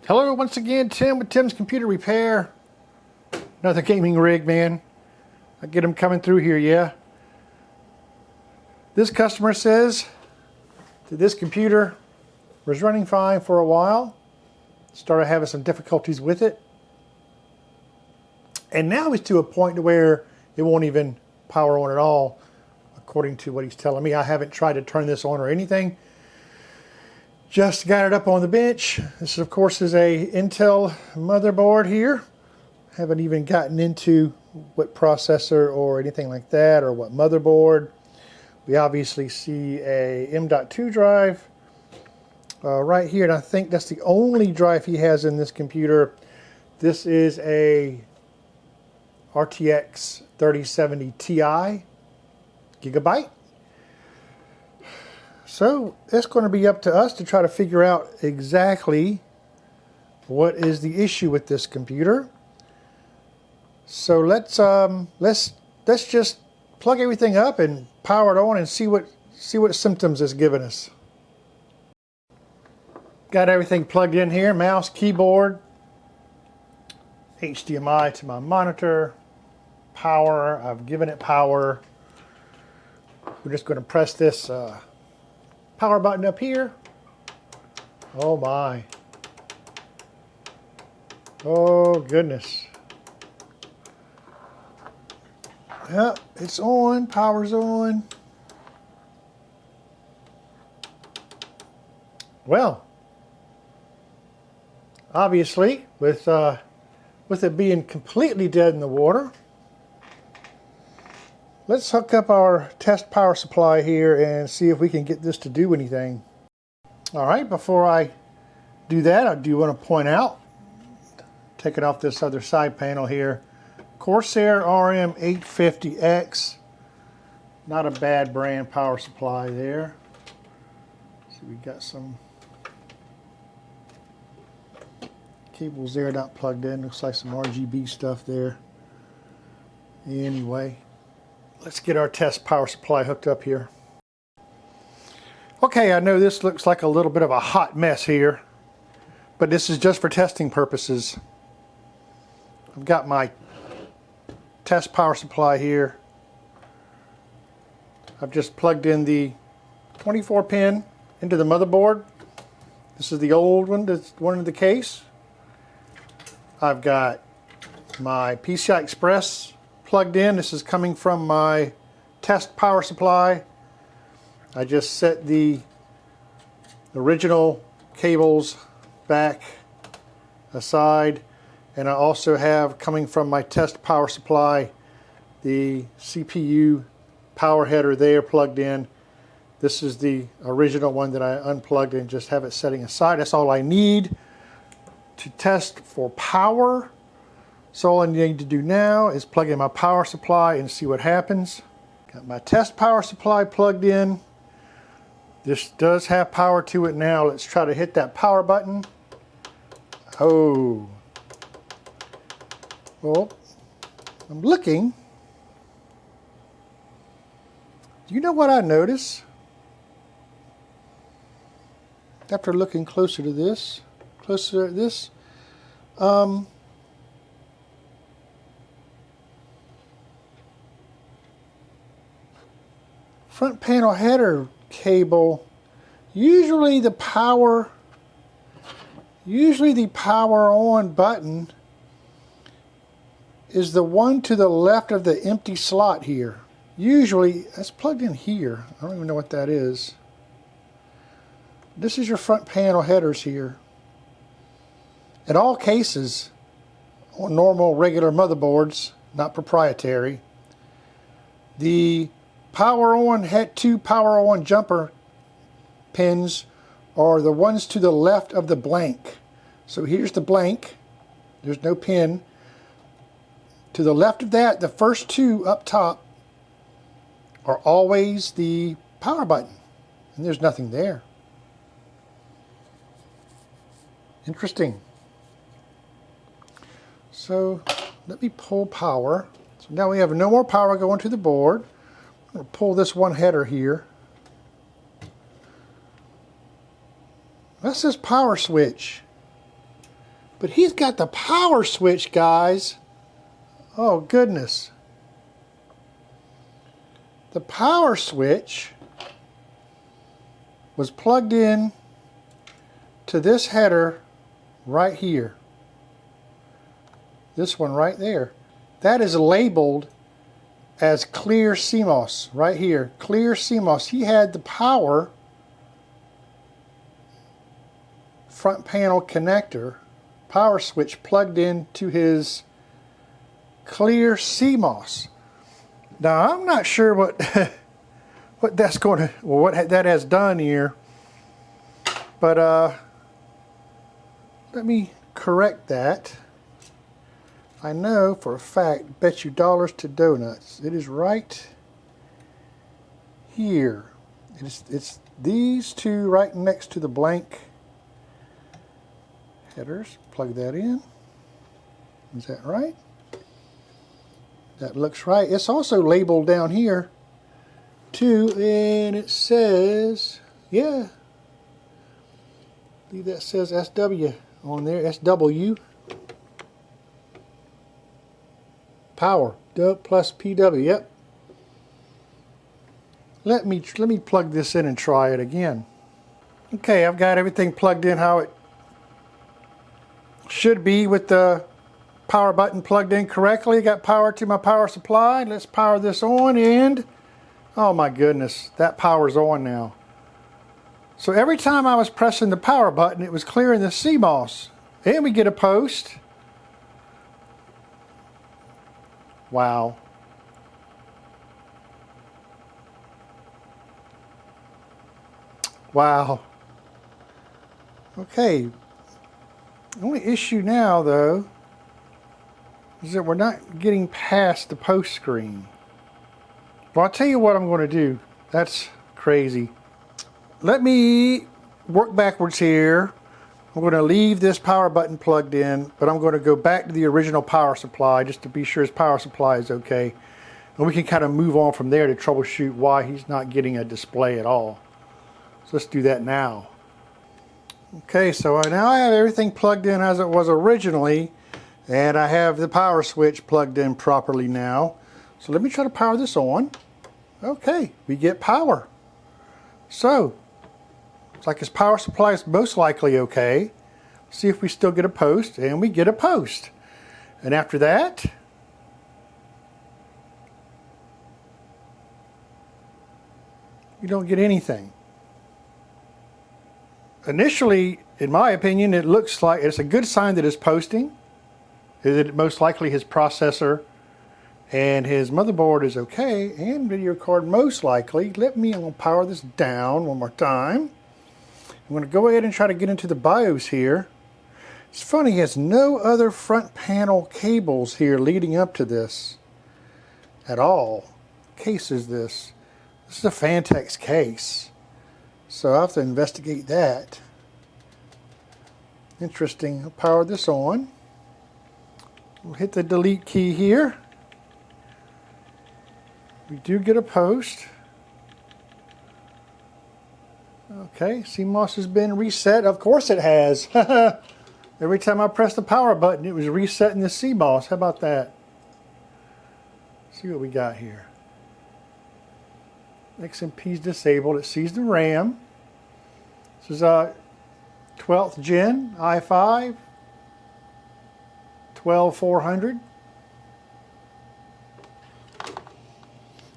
Hello, once again, Tim with Tim's Computer Repair. Another gaming rig, man. I get them coming through here, yeah. This customer says that this computer was running fine for a while. Started having some difficulties with it. And now it's to a point where it won't even power on at all, according to what he's telling me. I haven't tried to turn this on or anything. Just got it up on the bench. This, of course, is a Intel motherboard here. Haven't even gotten into what processor or anything like that, or what motherboard. We obviously see a M.2 drive right here, and I think that's the only drive he has in this computer. This is a RTX 3070 Ti gigabyte. So it's going to be up to us to try to figure out exactly what is the issue with this computer. So let's just plug everything up and power it on and see what symptoms it's giving us. Got everything plugged in here: mouse, keyboard, HDMI to my monitor, power. I've given it power. We're just going to press this power button up here. Oh my. Oh goodness. Yep, it's on. Power's on. Well, obviously, with it being completely dead in the water, let's hook up our test power supply here and see if we can get this to do anything. Alright, before I do that, I do want to point out, taking off this other side panel here, Corsair RM850X. Not a bad brand power supply there. So we got some cables there not plugged in. Looks like some RGB stuff there. Anyway, let's get our test power supply hooked up here. Okay, I know this looks like a little bit of a hot mess here, but this is just for testing purposes. I've got my test power supply here. I've just plugged in the 24 pin into the motherboard. This is the old one that's one in the case. I've got my PCI Express plugged in. This is coming from my test power supply. I just set the original cables back aside, and I also have, coming from my test power supply, the CPU power header there plugged in. This is the original one that I unplugged and just have it setting aside. That's all I need to test for power. So all I need to do now is plug in my power supply and see what happens. Got my test power supply plugged in. This does have power to it now. Let's try to hit that power button. Oh. Well, I'm looking. Do you know what I notice? After looking closer at this, front panel header cable, usually the power on button is the one to the left of the empty slot here. Usually that's plugged in here. I don't even know what that is. This is your front panel headers here. In all cases, on normal regular motherboards, not proprietary, the two power on jumper pins are the ones to the left of the blank. So here's the blank. There's no pin. To the left of that, the first two up top are always the power button, and there's nothing there. Interesting. So let me pull power. So now we have no more power going to the board. I'm going to pull this one header here. That's this power switch. But he's got the power switch, guys. Oh, goodness. The power switch was plugged in to this header right here. This one right there. That is labeled as clear CMOS right here. Clear CMOS. He had the power front panel connector, power switch plugged into his clear CMOS. Now I'm not sure what what that's going to, well, what that has done here, but let me correct that. I know for a fact, bet you dollars to donuts, it is right here. It's these two right next to the blank headers. Plug that in. Is that right? That looks right. It's also labeled down here too, and it says, yeah, I believe that says SW on there, SW. Power plus PW. Yep. Let me plug this in and try it again. Okay, I've got everything plugged in how it should be with the power button plugged in correctly. Got power to my power supply. Let's power this on, and oh my goodness, that power's on now. So every time I was pressing the power button, it was clearing the CMOS. And we get a post. Wow. Wow. Okay. The only issue now, though, is that we're not getting past the post screen. Well, I'll tell you what I'm going to do. That's crazy. Let me work backwards here. I'm going to leave this power button plugged in, but I'm going to go back to the original power supply just to be sure his power supply is okay. And we can kind of move on from there to troubleshoot why he's not getting a display at all. So let's do that now. Okay, so now I have everything plugged in as it was originally, and I have the power switch plugged in properly now. So let me try to power this on. Okay, we get power. So, looks like his power supply is most likely okay. See if we still get a post, and we get a post. And after that, you don't get anything. Initially, in my opinion, it looks like it's a good sign that it's posting. That most likely his processor and his motherboard is okay, and video card most likely. I'm going to power this down one more time. I'm going to go ahead and try to get into the BIOS here. It's funny, he has no other front panel cables here leading up to this at all. What case is this? This is a Fantex case. So I'll have to investigate that. Interesting. I'll power this on. We'll hit the delete key here. We do get a post. Okay, CMOS has been reset. Of course it has. Every time I press the power button, it was resetting the CMOS. How about that? Let's see what we got here. XMP's disabled. It sees the RAM. This is 12th gen i5 12400.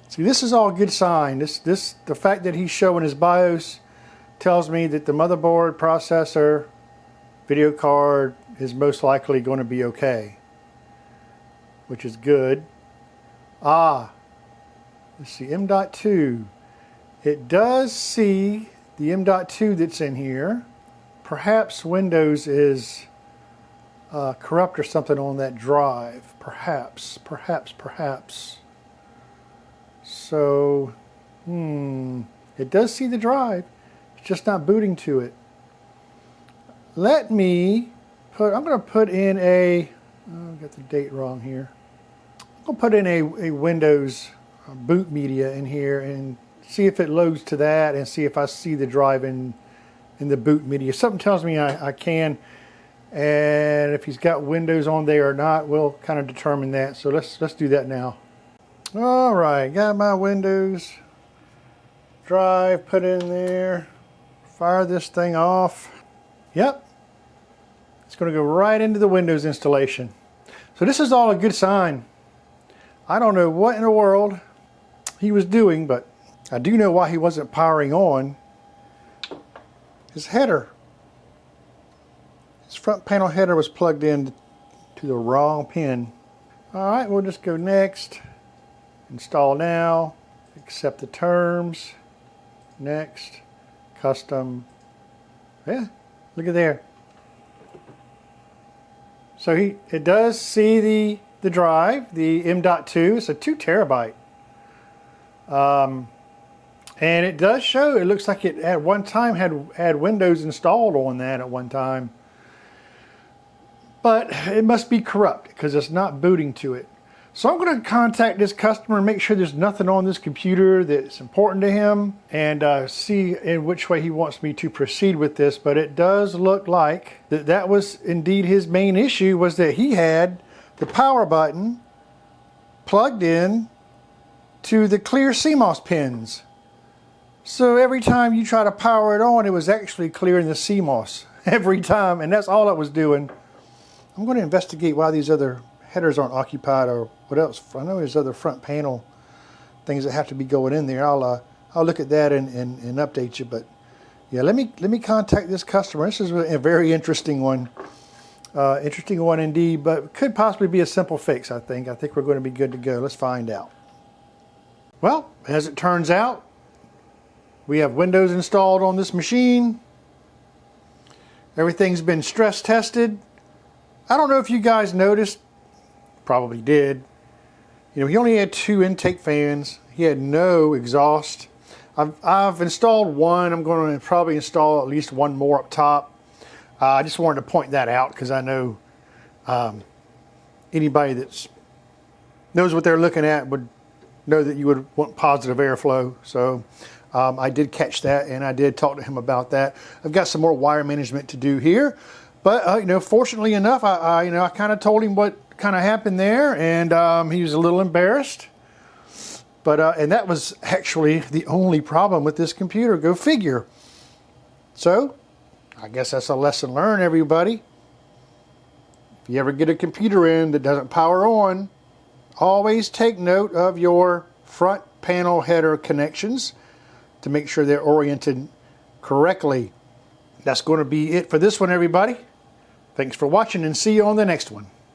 See, this is all a good sign. The fact that he's showing his BIOS tells me that the motherboard, processor, video card is most likely going to be okay, which is good. Let's see, M.2. It does see the M.2 that's in here. Perhaps Windows is corrupt or something on that drive. Perhaps. So, it does see the drive. It's just not booting to it. I'm going to put in I got the date wrong here. I'll put in a Windows boot media in here and see if it loads to that and see if I see the drive in the boot media. Something tells me I can. And if he's got Windows on there or not, we'll kind of determine that. So let's do that now. All right, got my Windows drive put in there. Fire this thing off. Yep, it's going to go right into the Windows installation. So this is all a good sign. I don't know what in the world he was doing, but I do know why he wasn't powering on. His header. His front panel header was plugged in to the wrong pin. Alright, we'll just go next. Install now. Accept the terms. Next. Custom. Yeah, look at there. So it does see the drive, the M.2. It's a 2 terabyte. And it does show, it looks like it at one time had Windows installed on that at one time. But it must be corrupt because it's not booting to it. So I'm going to contact this customer and make sure there's nothing on this computer that's important to him, and see in which way he wants me to proceed with this. But it does look like that was indeed his main issue, was that he had the power button plugged in to the clear CMOS pins. So every time you try to power it on, it was actually clearing the CMOS every time, and that's all it was doing. I'm going to investigate why these other headers aren't occupied, or what else. I know there's other front panel things that have to be going in there. I'll look at that and update you. But yeah, let me contact this customer. This is a very interesting one. Interesting one indeed, but could possibly be a simple fix, I think. I think we're going to be good to go. Let's find out. Well, as it turns out, we have Windows installed on this machine. Everything's been stress tested. I don't know if you guys noticed, probably did. You know, he only had 2 intake fans. He had no exhaust. I've installed one. I'm going to probably install at least one more up top. I just wanted to point that out because I know anybody that knows what they're looking at would know that you would want positive airflow. So I did catch that, and I did talk to him about that. I've got some more wire management to do here, but you know, fortunately enough, I kind of told him what kind of happened there, and he was a little embarrassed. But and that was actually the only problem with this computer. Go figure. So I guess that's a lesson learned, everybody. If you ever get a computer in that doesn't power on, always take note of your front panel header connections to make sure they're oriented correctly. That's going to be it for this one, everybody. Thanks for watching, and see you on the next one.